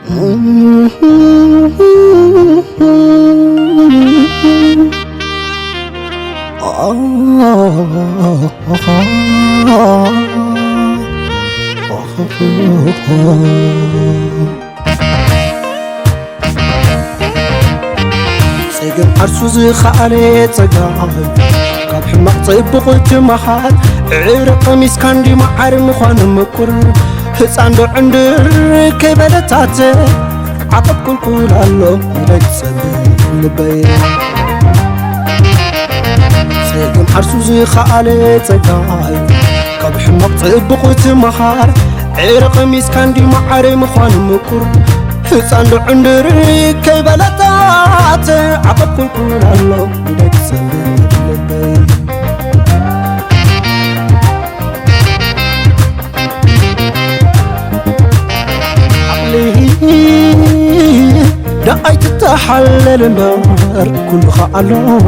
سيجن عرسوز خالي تجاهل كاب حماق طيبق جمحال عرق مسكندي معر مخان مكر هساندو عندر كيبلتات عقب كل الله يكسب لبي سيجن عرسوز خالي تجاهل كاب حماق طيبق جمحال عرق مسكندي معر مخان مكر هساندو عندر كيبلتات عقب كل الله يكسب لبي دعيت تحلل النار كل خالو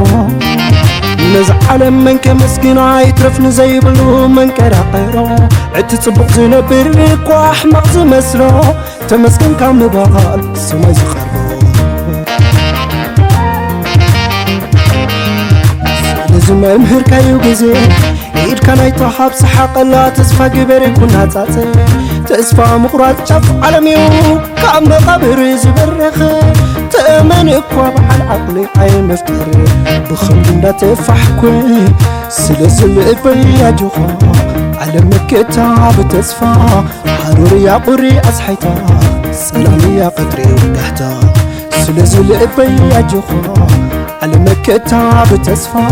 نزعل منك مسكين عيترفن زي بلو منك راقيرو عتتصبق زنبر كواح مغز مسلو تمسكن كام بغال سما يخربو لازم امهر كايو بزي عيد كان يطحب سحق الله تسفى قبر كنا تاتي تسفى مقرات شاف عالميو كام قبر زبرخ تأمن اكواب على عقلي اي مفتر بخم دا تفحكوي سلسل ابي جوخا على مكتا بتسفى حروري يا قري اصحيتا سلامي يا قدري وقحتا سلسل ابي جوخا على مكتا بتسفى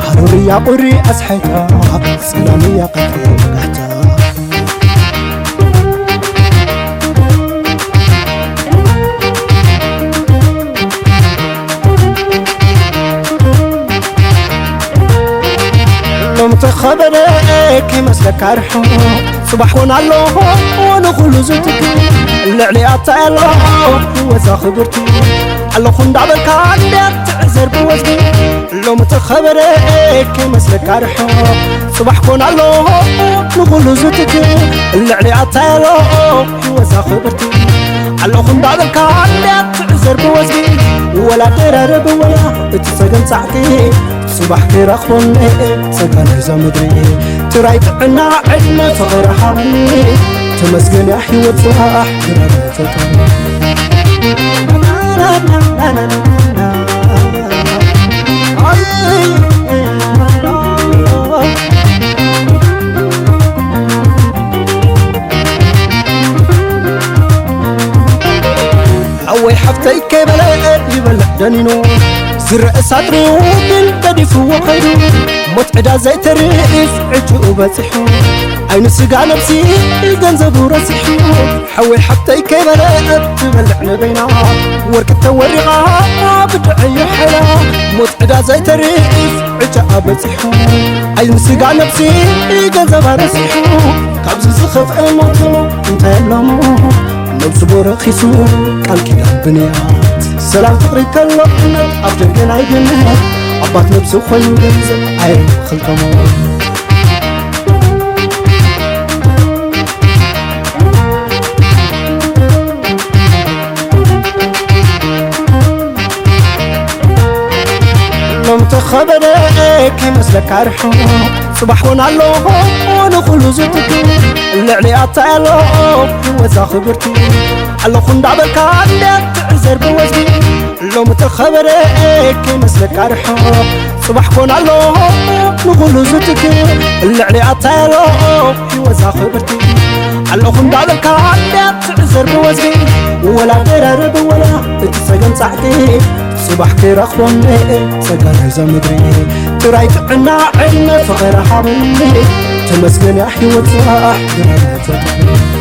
حروري يا قري اصحيتا سلامي يا قدري وقحتا متخبرك مسلك عرحو صباح ونعلو ونخلو زوتك اللعلي أطعلو وزا خبرتو علو خند عبالك عندك تعزر بوزني لو متخبرك مسلك عرحو صباح ونعلو ونخلو زوتك اللعلي أطعلو وزا خبرتو علو خند عبالك عندك تعزر بوزني ولا ترارب ولا تتسجن ساعتي صباح كير أخواني سكان زمدري ترايت عنا عدنا فغير حالي تمسكن يا حي وتصاح كرامة فتن أوي حفتي كيبلا يبلع دنينو زر أساطري وبالقدف وخيرو متعدا زي تريف عجو بسحو عين سقع نفسي القنزب ورسحو حوي حتى كيبلا تبلعنا بينا وركبت ورقا بدعي حلا متعدا زي تريف عجو بسحو عين سقع نفسي القنزب ورسحو كابز زخف الموتو انت يلمو نفس برخيصو قال كده بنيات سلام تقريك اللقنة أفجر قناي قنات أبات نفسه خوي وقنزل عين خلطة موت لو متخبرك مسلك عرحو صباح ونعلو ونخلو زوتك اللعلي أطعلو وزا خبرتو علو خند عبالك عندك تعزر بوزني لو متخبرك مسلك عرحو صباح ونعلو نخلو زوتك اللعلي أطعلو وزا خبرتو علو خند عبالك عندك تعزر بوزني ولا ترارب ولا تتسجن ساعتي صباح كير أخواني سكان زمدري ترايت عنا عنا فغير حابني تمسكن يا حي وتصاح كرامة فتن